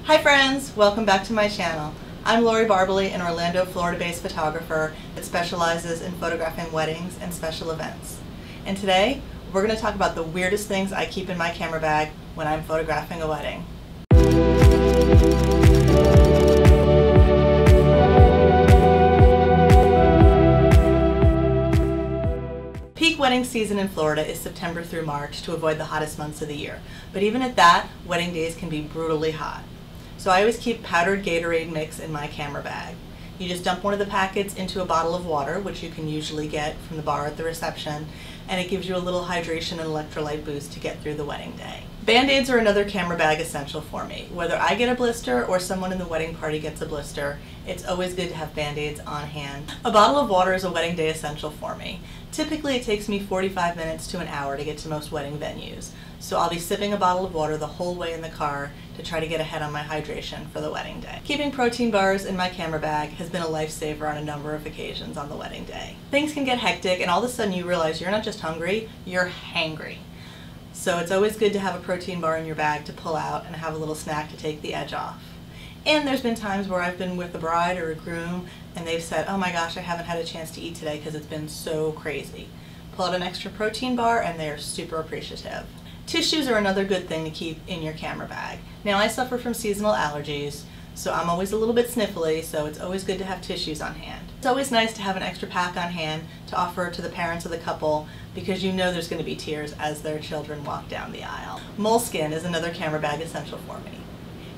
Hi friends, welcome back to my channel. I'm Lori Barbley, an Orlando, Florida-based photographer that specializes in photographing weddings and special events. And today, we're going to talk about the weirdest things I keep in my camera bag when I'm photographing a wedding. Peak wedding season in Florida is September through March to avoid the hottest months of the year. But even at that, wedding days can be brutally hot. So I always keep powdered Gatorade mix in my camera bag. You just dump one of the packets into a bottle of water, which you can usually get from the bar at the reception, and it gives you a little hydration and electrolyte boost to get through the wedding day. Band-Aids are another camera bag essential for me. Whether I get a blister or someone in the wedding party gets a blister, it's always good to have Band-Aids on hand. A bottle of water is a wedding day essential for me. Typically it takes me 45 minutes to an hour to get to most wedding venues, so I'll be sipping a bottle of water the whole way in the car to try to get ahead on my hydration for the wedding day. Keeping protein bars in my camera bag has been a lifesaver on a number of occasions on the wedding day. Things can get hectic and all of a sudden you realize you're not just hungry, you're hangry. So it's always good to have a protein bar in your bag to pull out and have a little snack to take the edge off. And there's been times where I've been with a bride or a groom and they've said, oh my gosh, I haven't had a chance to eat today because it's been so crazy. Pull out an extra protein bar and they're super appreciative. Tissues are another good thing to keep in your camera bag. Now I suffer from seasonal allergies, so I'm always a little bit sniffly, so it's always good to have tissues on hand. It's always nice to have an extra pack on hand to offer to the parents of the couple because you know there's going to be tears as their children walk down the aisle. Moleskin is another camera bag essential for me.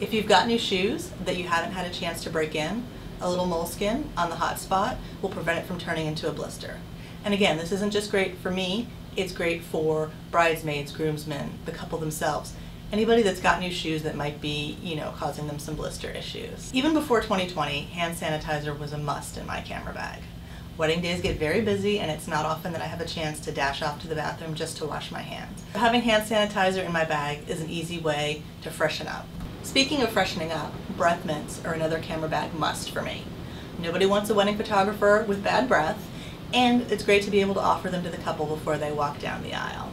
If you've got new shoes that you haven't had a chance to break in, a little moleskin on the hot spot will prevent it from turning into a blister. And again, this isn't just great for me, it's great for bridesmaids, groomsmen, the couple themselves. Anybody that's got new shoes that might be, causing them some blister issues. Even before 2020, hand sanitizer was a must in my camera bag. Wedding days get very busy and it's not often that I have a chance to dash off to the bathroom just to wash my hands. Having hand sanitizer in my bag is an easy way to freshen up. Speaking of freshening up, breath mints are another camera bag must for me. Nobody wants a wedding photographer with bad breath, and it's great to be able to offer them to the couple before they walk down the aisle.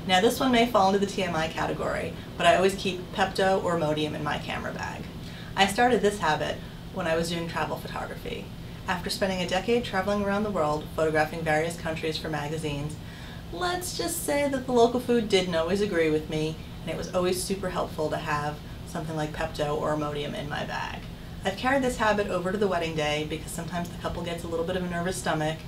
Now this one may fall into the TMI category, but I always keep Pepto or Imodium in my camera bag. I started this habit when I was doing travel photography. After spending a decade traveling around the world, photographing various countries for magazines, let's just say that the local food didn't always agree with me, and it was always super helpful to have something like Pepto or Imodium in my bag. I've carried this habit over to the wedding day because sometimes the couple gets a little bit of a nervous stomach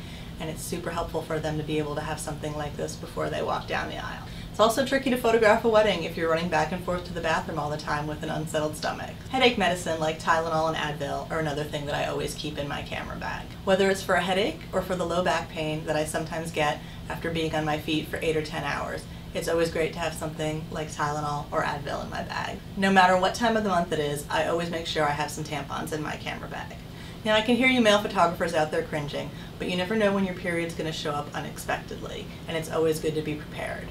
and it's super helpful for them to be able to have something like this before they walk down the aisle. It's also tricky to photograph a wedding if you're running back and forth to the bathroom all the time with an unsettled stomach. Headache medicine like Tylenol and Advil are another thing that I always keep in my camera bag. Whether it's for a headache or for the low back pain that I sometimes get after being on my feet for 8 or 10 hours, it's always great to have something like Tylenol or Advil in my bag. No matter what time of the month it is, I always make sure I have some tampons in my camera bag. Now I can hear you male photographers out there cringing, but you never know when your period's going to show up unexpectedly, and it's always good to be prepared.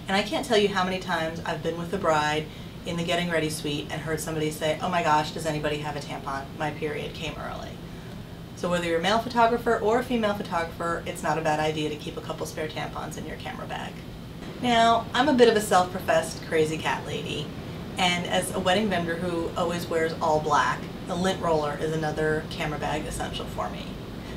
And I can't tell you how many times I've been with a bride in the getting ready suite and heard somebody say, oh my gosh, does anybody have a tampon? My period came early. So whether you're a male photographer or a female photographer, it's not a bad idea to keep a couple spare tampons in your camera bag. Now, I'm a bit of a self-professed crazy cat lady, and as a wedding vendor who always wears all black, a lint roller is another camera bag essential for me.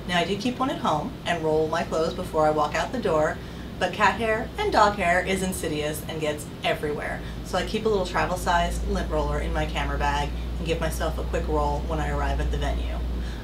Now I do keep one at home and roll my clothes before I walk out the door, but cat hair and dog hair is insidious and gets everywhere. So I keep a little travel-sized lint roller in my camera bag and give myself a quick roll when I arrive at the venue.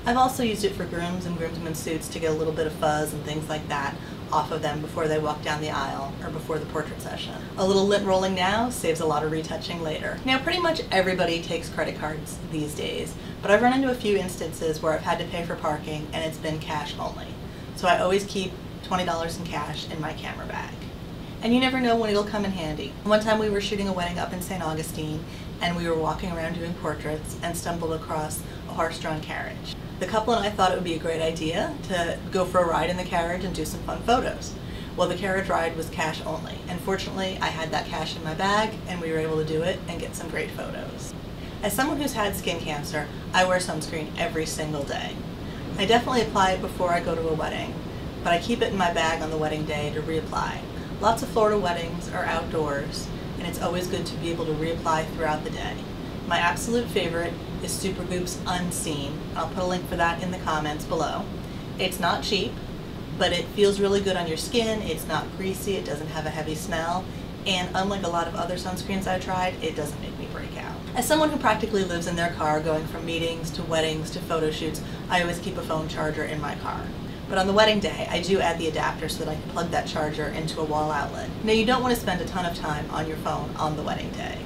I've also used it for grooms and groomsmen suits to get a little bit of fuzz and things like that off of them before they walk down the aisle or before the portrait session. A little lint rolling now saves a lot of retouching later. Now pretty much everybody takes credit cards these days, but I've run into a few instances where I've had to pay for parking and it's been cash only. So I always keep $20 in cash in my camera bag. And you never know when it'll come in handy. One time we were shooting a wedding up in St. Augustine and we were walking around doing portraits and stumbled across a horse-drawn carriage. The couple and I thought it would be a great idea to go for a ride in the carriage and do some fun photos. Well, the carriage ride was cash only, and fortunately I had that cash in my bag and we were able to do it and get some great photos. As someone who's had skin cancer, I wear sunscreen every single day. I definitely apply it before I go to a wedding, but I keep it in my bag on the wedding day to reapply. Lots of Florida weddings are outdoors, and it's always good to be able to reapply throughout the day. My absolute favorite is Supergoop's Unseen. I'll put a link for that in the comments below. It's not cheap, but it feels really good on your skin. It's not greasy, it doesn't have a heavy smell, and unlike a lot of other sunscreens I've tried, it doesn't make me break out. As someone who practically lives in their car, going from meetings to weddings to photo shoots, I always keep a phone charger in my car. But on the wedding day, I do add the adapter so that I can plug that charger into a wall outlet. Now, you don't want to spend a ton of time on your phone on the wedding day.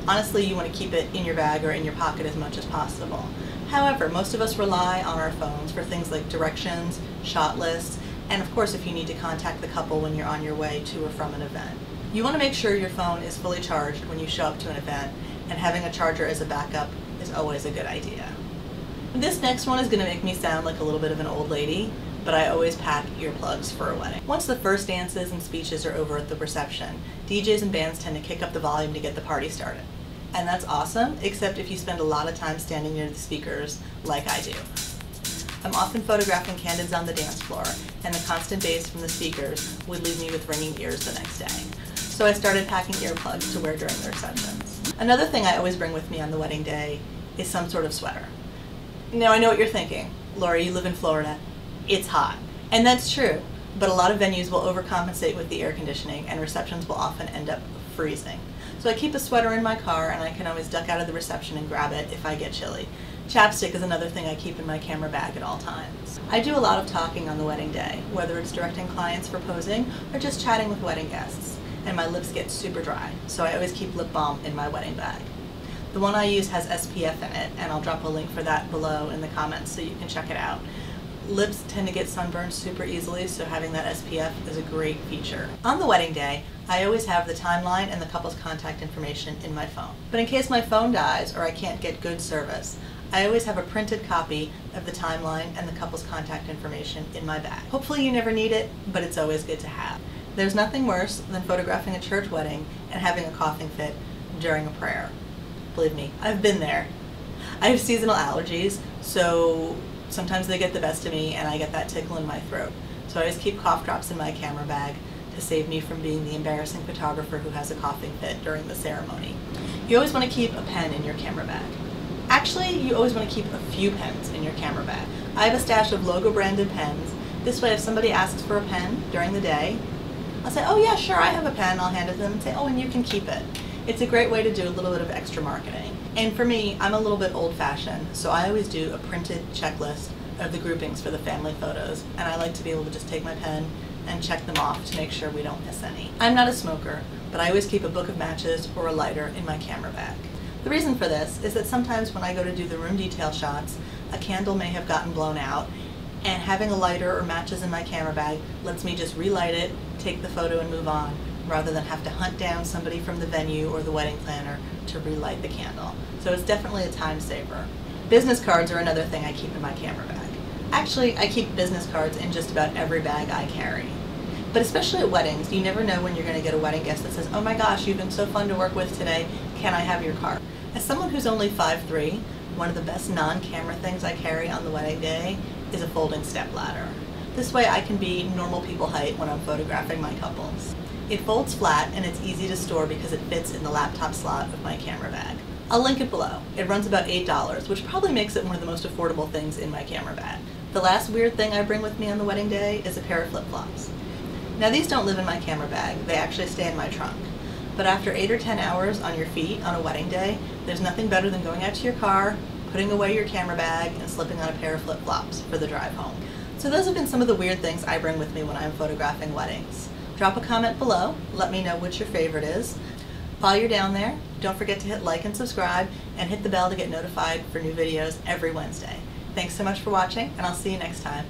Honestly, you want to keep it in your bag or in your pocket as much as possible. However, most of us rely on our phones for things like directions, shot lists, and of course if you need to contact the couple when you're on your way to or from an event. You want to make sure your phone is fully charged when you show up to an event, and having a charger as a backup is always a good idea. This next one is going to make me sound like a little bit of an old lady, but I always pack earplugs for a wedding. Once the first dances and speeches are over at the reception, DJs and bands tend to kick up the volume to get the party started. And that's awesome, except if you spend a lot of time standing near the speakers like I do. I'm often photographing candids on the dance floor, and the constant bass from the speakers would leave me with ringing ears the next day. So I started packing earplugs to wear during the receptions. Another thing I always bring with me on the wedding day is some sort of sweater. Now I know what you're thinking. Lori, you live in Florida. It's hot. And that's true, but a lot of venues will overcompensate with the air conditioning, and receptions will often end up freezing. So I keep a sweater in my car, and I can always duck out of the reception and grab it if I get chilly. Chapstick is another thing I keep in my camera bag at all times. I do a lot of talking on the wedding day, whether it's directing clients for posing or just chatting with wedding guests, and my lips get super dry, so I always keep lip balm in my wedding bag. The one I use has SPF in it, and I'll drop a link for that below in the comments so you can check it out. Lips tend to get sunburned super easily, so having that SPF is a great feature. On the wedding day, I always have the timeline and the couple's contact information in my phone. But in case my phone dies or I can't get good service, I always have a printed copy of the timeline and the couple's contact information in my bag. Hopefully you never need it, but it's always good to have. There's nothing worse than photographing a church wedding and having a coughing fit during a prayer. Believe me, I've been there. I have seasonal allergies, so sometimes they get the best of me and I get that tickle in my throat. So I always keep cough drops in my camera bag to save me from being the embarrassing photographer who has a coughing fit during the ceremony. You always want to keep a pen in your camera bag. Actually, you always want to keep a few pens in your camera bag. I have a stash of logo branded pens. This way if somebody asks for a pen during the day, I'll say, oh yeah, sure, I have a pen. I'll hand it to them and say, oh, and you can keep it. It's a great way to do a little bit of extra marketing. And for me, I'm a little bit old-fashioned, so I always do a printed checklist of the groupings for the family photos, and I like to be able to just take my pen and check them off to make sure we don't miss any. I'm not a smoker, but I always keep a book of matches or a lighter in my camera bag. The reason for this is that sometimes when I go to do the room detail shots, a candle may have gotten blown out, and having a lighter or matches in my camera bag lets me just relight it, take the photo, and move on, rather than have to hunt down somebody from the venue or the wedding planner to relight the candle. So it's definitely a time saver. Business cards are another thing I keep in my camera bag. Actually, I keep business cards in just about every bag I carry. But especially at weddings, you never know when you're going to get a wedding guest that says, oh my gosh, you've been so fun to work with today, can I have your card? As someone who's only 5'3", one of the best non-camera things I carry on the wedding day is a folding step ladder. This way I can be normal people height when I'm photographing my couples. It folds flat and it's easy to store because it fits in the laptop slot of my camera bag. I'll link it below. It runs about $8, which probably makes it one of the most affordable things in my camera bag. The last weird thing I bring with me on the wedding day is a pair of flip-flops. Now these don't live in my camera bag, they actually stay in my trunk. But after 8 or 10 hours on your feet on a wedding day, there's nothing better than going out to your car, putting away your camera bag, and slipping on a pair of flip-flops for the drive home. So those have been some of the weird things I bring with me when I'm photographing weddings. Drop a comment below, let me know what your favorite is. While you're down there, don't forget to hit like and subscribe, and hit the bell to get notified for new videos every Wednesday. Thanks so much for watching, and I'll see you next time.